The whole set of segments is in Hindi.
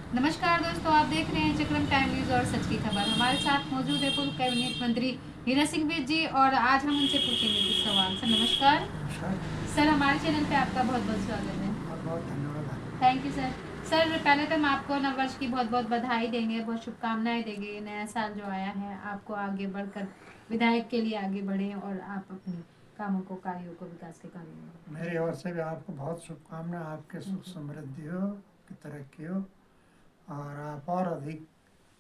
नमस्कार दोस्तों, आप देख रहे हैं चक्रम टाइम न्यूज और सच की खबर। हमारे साथ मौजूद है पूर्व कैबिनेट मंत्री हीरा सिंह बिर्ज जी और आज हम उनसे पूछेंगे कुछ सवाल। सर नमस्कार। नमस्कार। सर हमारे चैनल पे आपका बहुत बहुत स्वागत है। बहुत बहुत धन्यवाद। Thank you sir. सर पहले तो हम आपको नववर्ष की बहुत बहुत बधाई देंगे, बहुत शुभकामनाएं देंगे। नया साल जो आया है आपको आगे बढ़कर विधायक के लिए आगे बढ़े और आप अपने कामों को कार्यों को विकास के कार्यों में। मेरी ओर से भी आपको बहुत शुभकामनाएं, आपके सुख समृद्धि हो, की तरक्की हो और आप और अधिक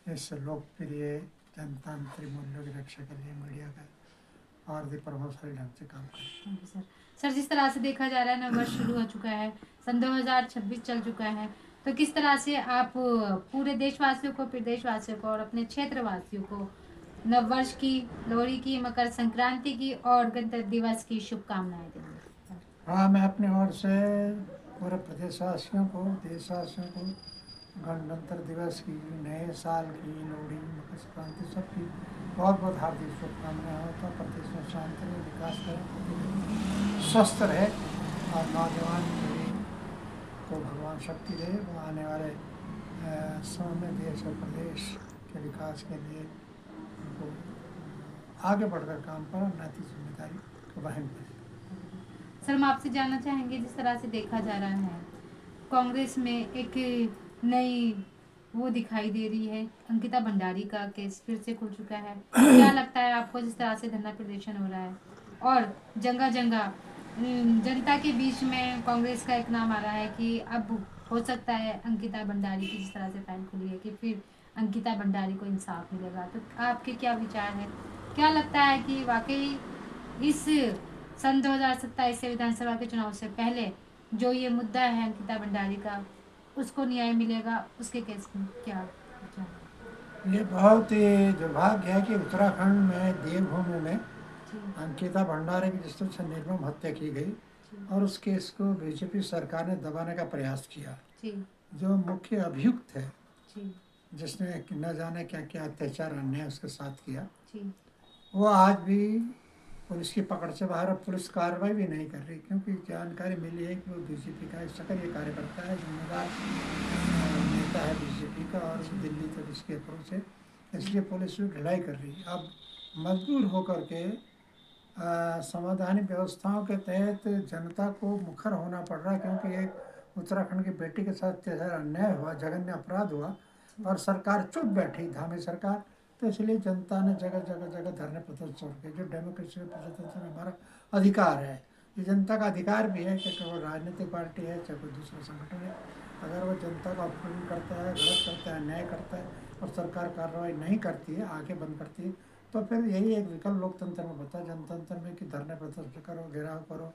इस लोकप्रिय जनतांत्रिक मूल्यों की रक्षा के लिए मीडिया का और अधिक प्रभावशाली ढंग से काम करें। Thank you sir. सर जिस तरह से देखा जा रहा है नव वर्ष शुरू हो चुका है, सन 2026 चल चुका है, तो किस तरह से आप पूरे देशवासियों को, प्रदेशवासियों को और अपने क्षेत्रवासियों को नव वर्ष की, लोहड़ी की, मकर संक्रांति की और गणतंत्र दिवस की शुभकामनाएं देंगे। हाँ, मैं अपनी ओर से पूरे प्रदेशवासियों को, देशवासियों को गणतंत्र दिवस की, नए साल की, लोहड़ी, मकर संक्रांति सबकी बहुत बहुत हार्दिक शुभकामनाएं हो। तो प्रदेश में शांति रहे, विकास करे, स्वस्थ रहे और नौजवान पीढ़ी को भगवान शक्ति दे। वो आने वाले समय में देश और प्रदेश के विकास के लिए उनको आगे बढ़कर काम पर और नैतिक जिम्मेदारी को वहन करें। सर हम आपसे जानना चाहेंगे, जिस तरह से देखा जा रहा है कांग्रेस में एक नई वो दिखाई दे रही है, अंकिता भंडारी का केस फिर से खुल चुका है। क्या लगता है आपको, जिस तरह से धरना प्रदर्शन हो रहा है और जगह जगह जनता के बीच में कांग्रेस का एक नाम आ रहा है कि अब हो सकता है अंकिता भंडारी की जिस तरह से फाइल खुली है कि फिर अंकिता भंडारी को इंसाफ मिलेगा, तो आपके क्या विचार है? क्या लगता है कि वाकई इस सन 2027 से विधानसभा के चुनाव से पहले जो ये मुद्दा है अंकिता भंडारी का, उसको न्याय मिलेगा? उसके केस में क्या विचार है? ये बहुत ही दुर्भाग्य है कि उत्तराखंड में देवभूमि में जी अंकिता भंडारी की जिस तरह से निर्मम हत्या की गई जी और उस केस को बीजेपी सरकार ने दबाने का प्रयास किया। जी जो मुख्य अभियुक्त है, जी जिसने न जाने क्या क्या अत्याचार अन्याय उसके साथ किया, जी वो आज भी पुलिस की पकड़ से बाहर, और पुलिस कार्रवाई भी नहीं कर रही क्योंकि जानकारी मिली है कि वो बीजेपी का एक सक्रिय कार्यकर्ता है, जिम्मेदार नेता है बीजेपी का और दिल्ली तक इसकी अप्रोच है। इसलिए पुलिस भी ढिलाई कर रही है। अब मजबूर होकर के संवैधानिक व्यवस्थाओं के तहत जनता को मुखर होना पड़ रहा है क्योंकि एक उत्तराखंड की बेटी के साथ अत्याचार अन्याय हुआ, जघन्य अपराध हुआ और सरकार चुप बैठी, धामी सरकार। तो इसलिए जनता ने जगह जगह जगह धरने प्रदर्शन किए। जो डेमोक्रेसी में प्रजातंत्र में हमारा अधिकार है, ये जनता का अधिकार भी है कि कोई राजनीतिक पार्टी है चाहे कोई दूसरा संगठन है, अगर वो जनता का अपमान करता है, गलत करता है, अन्याय करता है और सरकार कार्रवाई नहीं करती है, आंखें बंद करती है, तो फिर यही एक विकल्प लोकतंत्र में बता, जनतंत्र में कि धरने प्रदर्शन करो, घेराव करो,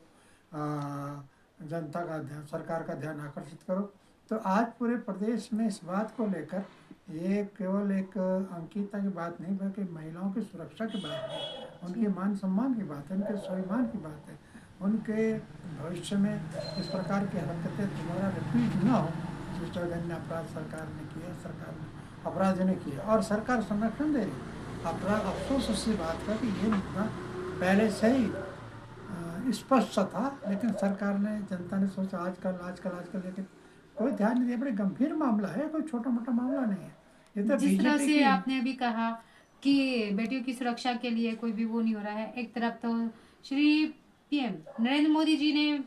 जनता का ध्यान, सरकार का ध्यान आकर्षित करो। तो आज पूरे प्रदेश में इस बात को लेकर ये केवल एक अंकिता की बात नहीं बल्कि महिलाओं की सुरक्षा की बात है, उनके मान सम्मान की बात है, उनके स्वाभिमान की बात है, उनके भविष्य में इस प्रकार की हरकतें दोबारा रिपीट न हो जो जघन्य अपराध सरकार ने किया, सरकार ने अपराध ने किया और सरकार संरक्षण दे रही। अपराध अफसोस इसी बात का कि ये मुद्दा पहले से ही स्पष्ट सा था, लेकिन सरकार ने, जनता ने सोचा आजकल आजकल आजकल, लेकिन कोई ध्यान नहीं दिया। बड़े गंभीर मामला है, कोई छोटा मोटा मामला नहीं है। ये तो जिस तरह बीजेपी से की। आपने अभी कहा कि बेटियों की सुरक्षा के लिए कोई भी वो नहीं हो रहा है, एक तरफ तो श्री पीएम नरेंद्र मोदी जी ने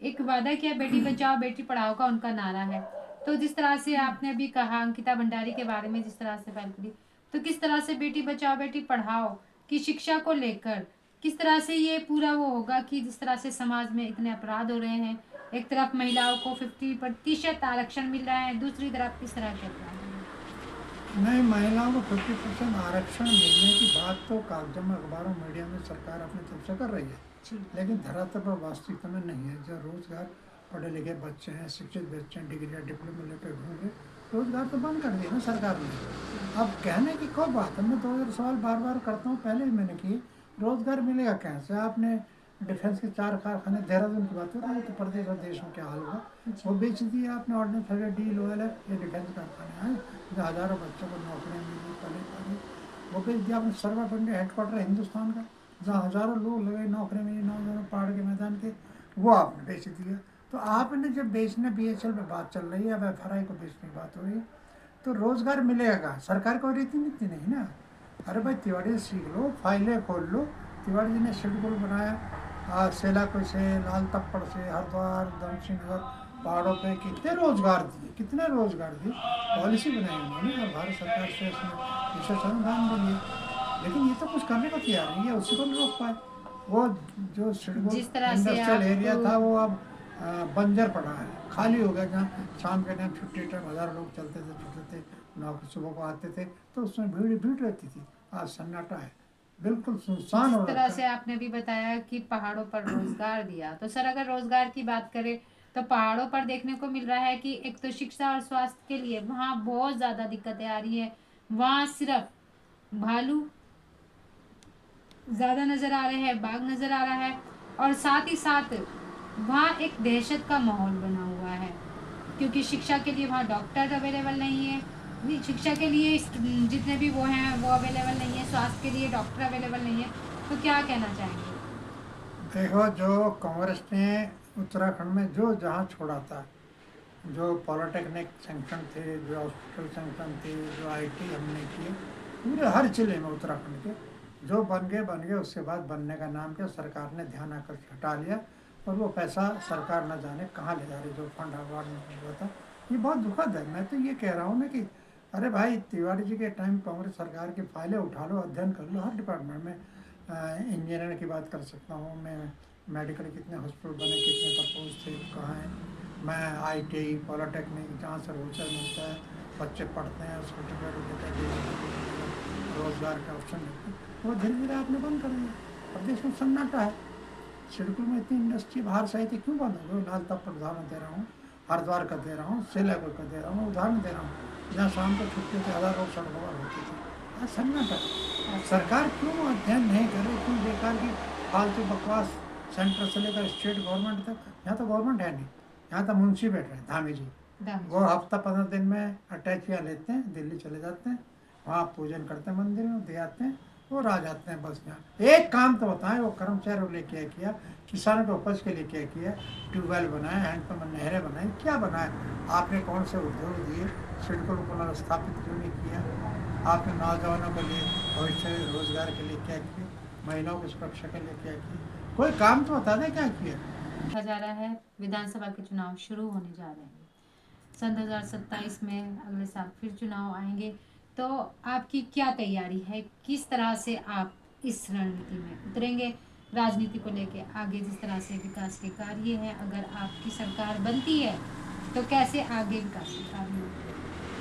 एक वादा किया, बेटी बचाओ बेटी पढ़ाओ का उनका नारा है। तो जिस तरह से आपने अभी कहा अंकिता भंडारी के बारे में, जिस तरह से फैल करी, तो किस तरह से बेटी बचाओ बेटी पढ़ाओ की शिक्षा को लेकर किस तरह से ये पूरा वो होगा कि जिस तरह से समाज में इतने अपराध हो रहे हैं, एक तरफ महिलाओं को 50% आरक्षण मिल रहा है, दूसरी तरफ किस तरह के अपराध हो रहे हैं? नहीं, महिलाओं को 50% आरक्षण मिलने की बात तो कागजों में, अखबारों, मीडिया में सरकार अपनी तरफ से कर रही है, जी लेकिन धरातल पर वास्तविकता में नहीं है। जो रोजगार, पढ़े लिखे बच्चे हैं, शिक्षित बच्चे हैं, डिग्री या डिप्लोमा लेकर घूम रहे, रोजगार तो बंद कर दिया ना सरकार ने। अब कहने की कोई बात है, मैं 2000 सवाल बार बार करता हूँ, पहले भी मैंने की। रोजगार मिलेगा कैसे? आपने डिफेंस के 4 कारखाने, देहरादून की बात कर रहा हूँ, तो प्रदेश और देश में क्या हाल होगा, वो बेच दिए आपने। ऑर्डिनेंस फैक्ट्री, डील ऑयल है, ये डिफेंस कारखाने हैं जो हज़ारों बच्चों को नौकरियाँ मिली, पले पाले, वो बेच दिया आपने। सर्वा इंडिया हेडक्वार्टर है हिंदुस्तान का, जहाँ हज़ारों लोग लगे, नौकरी मिली, नौजवानों, पहाड़ के मैदान के, वो आपने बेच दिया। तो आपने जब बेचने BHL में बात चल रही है, अब FRI को बेचने की बात हो रही है, तो रोजगार मिलेगा कहाँ? सरकार को रीति नीति नहीं ना। अरे भाई तिवाड़ी से सीख लो, फाइलें खोल लो। तिवाड़ी जी ने शेड्यूल बनाया, सेलाकुई से, लाल तप्पड़ से, हरिद्वार, धमसिंह नगर, पहाड़ों पे कितने रोजगार दिए, कितने रोजगार दिए। पॉलिसी बनाई उन्होंने और भारत सरकार से इसमें विशेष अनुदान भी लिए, लेकिन ये तो कुछ करने को तैयार नहीं है, उसी को नहीं रोक पाए। वो जो शेड्यूल जिस तरह से इंडस्ट्रियल आप एरिया था वो अब बंजर पड़ा है, खाली हो गया। जहाँ शाम के टाइम छुट्टी टाइम 1000 लोग चलते थे, छुट्टे थे, नौकरी सुबह को आते थे, तो उसमें भीड़ भीड़ रहती थी। आज सन्नाटा है, बिल्कुल सुनसान जिस हो तरह रखा से है। आपने भी बताया कि पहाड़ों पर रोजगार दिया, तो सर अगर रोजगार की बात करें तो पहाड़ों पर देखने को मिल रहा है कि एक तो शिक्षा और स्वास्थ्य के लिए वहाँ बहुत ज्यादा दिक्कतें आ रही है। वहाँ सिर्फ भालू ज्यादा नजर आ रहे हैं, बाघ नजर आ रहा है, और साथ ही साथ वहाँ एक दहशत का माहौल बना हुआ है, क्योंकि शिक्षा के लिए वहाँ डॉक्टर अवेलेबल नहीं है। नहीं, शिक्षा के लिए जितने भी वो हैं वो अवेलेबल नहीं है, स्वास्थ्य के लिए डॉक्टर अवेलेबल नहीं है। तो क्या कहना चाहेंगे? देखो, जो कांग्रेस ने उत्तराखंड में जो जहाँ छोड़ा था, जो पॉलिटेक्निक सैंक्शन थे, जो हॉस्पिटल सैंक्शन थे, जो IT हमने किए, पूरे हर जिले में उत्तराखंड के जो बन गए, उसके बाद बनने का नाम क्या, सरकार ने ध्यान आकर्षित हटा लिया, और वो पैसा सरकार न जाने कहाँ ले जा रही, जो फंड अवार्ड में हुआ था। ये बहुत दुखद है। मैं तो ये कह रहा हूँ ना कि अरे भाई, तिवारी जी के टाइम कांग्रेस सरकार की फाइलें उठा लो, अध्ययन कर लो हर डिपार्टमेंट में। इंजीनियर की बात कर सकता हूँ मैं, मेडिकल कितने हॉस्पिटल बने, कितने प्रपोज थे, कहाँ हैं। मैं ITI पॉलिटेक्निक जहाँ से रोजगार मिलता है, बच्चे पढ़ते हैं, सर्टिफिकेट देते हैं, रोजगार के ऑप्शन मिलते हैं, वो धीरे धीरे आपने बंद कर दिया। प्रदेश में सन्नाटा है। सिडकुल में इतनी इंडस्ट्री बाहर से आई थी, क्यों बंद हो गई? लाल तप्पड़ उदाहरण दे रहा हूँ, हरिद्वार का दे रहा हूँ, सेलापुर का दे रहा हूँ, उदाहरण दे रहा हूँ, जहाँ शाम को छुट्टी से 1000 लोग सड़क पर होती थी। आज सन्नाटा। सरकार क्यों अध्ययन नहीं कर रही? क्यों बेकार की फालतू बकवास, सेंटर से लेकर स्टेट गवर्नमेंट तक। यहाँ तो गवर्नमेंट है नहीं, यहाँ तो मुंशी बैठ रहे हैं, धामी जी। वो हफ्ता 15 दिन में अटैचियाँ लेते हैं, दिल्ली चले जाते हैं, वहाँ पूजन करते हैं, मंदिर में दे आते हैं और आ जाते हैं। बस यहाँ एक काम तो बताएं, वो कर्मचारियों ने क्या किया, किसानों के उपज के लिए क्या किया? ट्यूबवेल बनाए, हैंडपम्प, नहरें बनाई, क्या बनाए? आपने कौन से उद्योग दिए? सिडको को पुनर्स्थापित क्यों नहीं किया? आपने नौजवानों के लिए भविष्य रोजगार के लिए क्या किया? महिलाओं की सुरक्षा के लिए क्या किया? कोई काम तो बता दें क्या किया। देखा जा रहा है विधानसभा के चुनाव शुरू होने जा रहे हैं। सन 2027 में अगले साल फिर चुनाव आएंगे, तो आपकी क्या तैयारी है? किस तरह से आप इस रणनीति में उतरेंगे राजनीति को लेके? आगे जिस तरह से विकास के कार्य हैं, अगर आपकी सरकार बनती है तो कैसे आगे विकास के कार्य होंगे?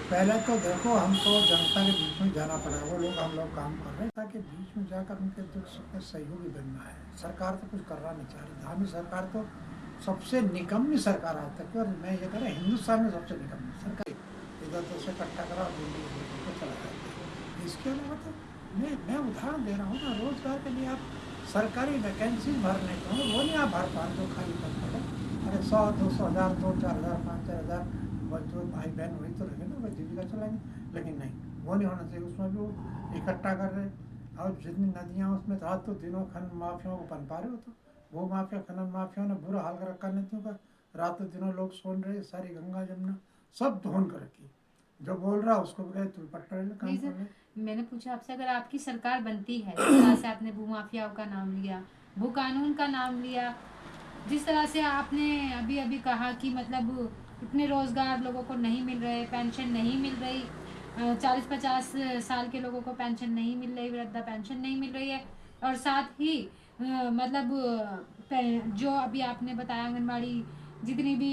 पहले तो देखो, हमको जनता के बीच में जाना पड़ा, वो लोग हम लोग काम कर रहे हैं ताकि बीच में जाकर उनके दुख सुख में सहयोगी बनना है। सरकार तो कुछ करना नहीं चाह रही, धामी सरकार तो सबसे निकम्मी सरकार आज तक, और मैं ये कह रहा हिंदुस्तान में सबसे निकम्मी सरकार। इधर तो से इकट्ठा करा और दिल्ली को चला जाता है। इसके अलावा तो मैं उदाहरण दे रहा हूँ ना, रोजगार के लिए आप सरकारी वैकेंसी भरने को वो नहीं आप भर पा जो खाली पद पड़े। अरे 100, 200 हज़ार, 2-4 हज़ार, 5-4 हज़ार जो भाई बहन वही तो रहे ना, वही जीविका चलाएंगे। लेकिन नहीं, वो नहीं होना चाहिए। उसमें भी वो इकट्ठा कर रहे, और जितनी नदियाँ उसमें रातों दिनों खनन माफियाओं को पनपा रहे हो, तो वो माफिया, खनन माफियाओं ने बुरा हाल कर रखा नदियों का। रातों दिनों लोग सोन रहे, सारी गंगा जमुना सब धोन कर रखी। जो बोल रहा उसको भी कहे तुम पट्टा काम कर रहे। मैंने पूछा आपसे, अगर आपकी सरकार बनती है, जिस तरह से आपने भूमाफियाओं का नाम लिया, भू कानून का नाम लिया, जिस तरह से आपने अभी अभी कहा कि मतलब इतने रोजगार लोगों को नहीं मिल रहे, पेंशन नहीं मिल रही, 40-50 साल के लोगों को पेंशन नहीं मिल रही, वृद्धा पेंशन नहीं मिल रही है, और साथ ही मतलब जो अभी आपने बताया आंगनबाड़ी जितनी भी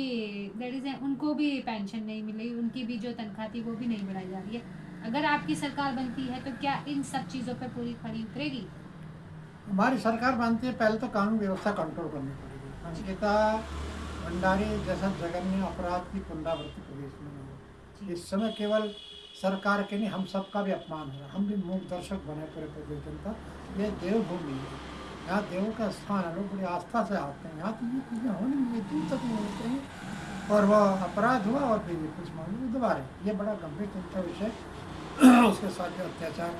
लेडीज़ हैं उनको भी पेंशन नहीं मिल रही, उनकी भी जो तनख्वाह थी वो भी नहीं बढ़ाई जा रही है। अगर आपकी सरकार बनती है तो क्या इन सब चीज़ों पर पूरी खड़ी उतरेगी? हमारी सरकार बनती है, पहले तो कानून व्यवस्था कंट्रोल करनी पड़ेगी। अंकिता भंडारी जैसा जघन्य अपराध की पुनरावृत्ति प्रदेश में नहीं हो। इस समय केवल सरकार के नहीं, हम सबका भी अपमान हो रहा है। हम भी मूक दर्शक बने पूरे प्रदेश जनता। ये देवभूमि है, यहाँ देवों का स्थान है, लोग बड़ी आस्था से आते हैं। यहाँ तो ये चीज़ें होनी नहीं, दूर तक नहीं होनी चाहिए। और वह अपराध हुआ और फिर कुछ मामले दोबारा, ये बड़ा गंभीर चिंता विषय। उसके साथ जो अत्याचार,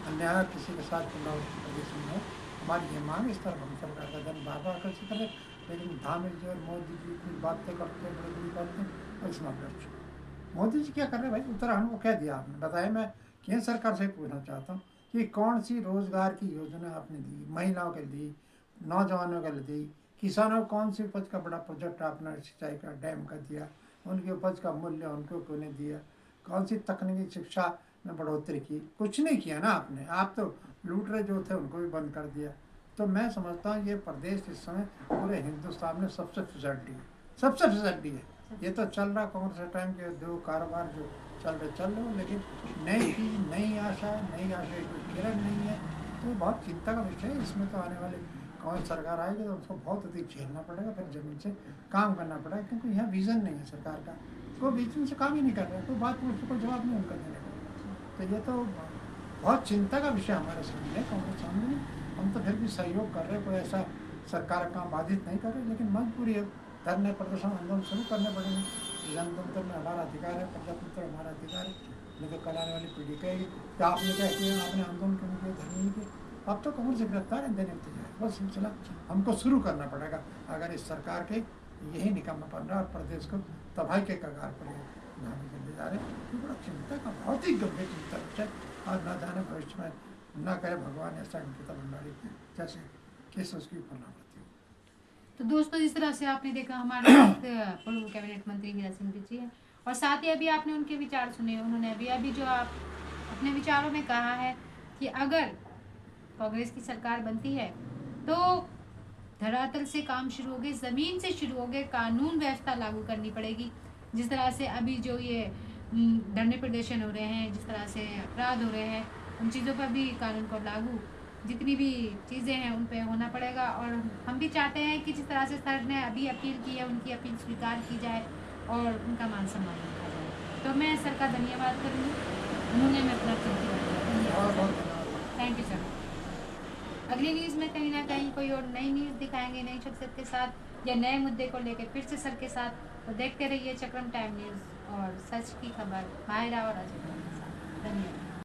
अन्याय किसी के साथ पुनरावृत्ति प्रदेश में हो, हमारी ये मांग, इस तरफ हम सरकार का धन बार बार आकर्षित कर रहे। लेकिन धामी जी और मोदी जी इतनी बातें करते हैं, बड़ी बड़ी बातें, और इसमें भ्रष्ट। मोदी जी क्या कर रहे हैं भाई? उत्तराखंड को क्या दिया आपने बताया? मैं केंद्र सरकार से पूछना चाहता हूँ कि कौन सी रोजगार की योजना आपने दी, महिलाओं के लिए दी, नौजवानों के लिए दी, किसानों को कौन सी उपज का बड़ा प्रोजेक्ट आपने सिंचाई का डैम का दिया, उनकी उपज का मूल्य उनको क्यों नहीं दिया, कौन सी तकनीकी शिक्षा में बढ़ोतरी की? कुछ नहीं किया ना आपने। आप तो लूट रहे जो थे उनको भी बंद कर दिया। तो मैं समझता हूँ ये प्रदेश इस समय पूरे हिंदुस्तान में सबसे फिसड्डी है, सबसे फिसड्डी है। ये तो चल रहा कांग्रेस के टाइम के उद्योग कारोबार जो चल रहे हो, लेकिन नई चीज, नई आशा की कोई किरण नहीं है। तो बहुत चिंता का विषय है। इसमें तो आने वाले कांग्रेस सरकार आएगी तो उसको बहुत अधिक झेलना पड़ेगा, फिर जमीन से काम करना पड़ेगा, क्योंकि यहाँ विजन नहीं है सरकार का। कोई विजन से काम ही नहीं कर रहा है, कोई बात पूछते कोई जवाब नहीं उनका देने का। तो ये तो बहुत चिंता का विषय हमारे सामने है, कांग्रेस सामने। हम तो फिर भी सहयोग कर रहे, कोई ऐसा सरकार का बाधित नहीं कर रहे, लेकिन मजबूरी है, धरने प्रदर्शन आंदोलन शुरू करने पड़ेंगे। जनतंत्र में हमारा अधिकार है, प्रजातंत्र हमारा अधिकार है। नहीं तो कल आने वाली पीढ़ी कहेगी कि आपने क्या किया, आपने आंदोलन क्यों किया, धरने नहीं किए। अब तो कांग्रेस से गिरफ्तार है देने जाए, बस सिलसिला हमको शुरू करना पड़ेगा। अगर इस सरकार के यही निकम्मापन रहा और प्रदेश को तबाही के कगार पर ले जा रहे, तो बड़ा चिंता का, बहुत ही गंभीर चिंता विषय। और न जाने भविष्य में न करे भगवान ऐसा अंकिता भंडारी जैसे केस उसकी ऊपर ना पड़ती हो। तो दोस्तों, जिस तरह से आपने देखा हमारे साथ पूर्व कैबिनेट मंत्री हीरा सिंह जी हैं, और साथ ही अभी आपने उनके विचार सुने। उन्होंने अभी जो आप अपने विचारों में कहा है कि अगर कांग्रेस की सरकार बनती है तो धरातल से काम शुरू हो गए, ज़मीन से शुरू हो गए, कानून व्यवस्था लागू करनी पड़ेगी। जिस तरह से अभी जो ये धरने प्रदर्शन हो रहे हैं, जिस तरह से अपराध हो रहे हैं, उन चीज़ों पर भी कानून को लागू, जितनी भी चीज़ें हैं उन पे होना पड़ेगा। और हम भी चाहते हैं कि जिस तरह से सर ने अभी अपील की है, उनकी अपील स्वीकार की जाए और उनका मान सम्मान रखा जाए। तो मैं सर का धन्यवाद करूँगी, उन्होंने मैं अपना बहुत बहुत धन्यवाद। Thank you sir. अगली न्यूज़ में कहीं ना कहीं कोई और नई न्यूज़ दिखाएंगे, नई शख्सियत के साथ या नए मुद्दे को लेकर फिर से सर के साथ। तो देखते रहिए चक्रम टाइम न्यूज़ और सच की खबर माहिरा और अजय के साथ। धन्यवाद।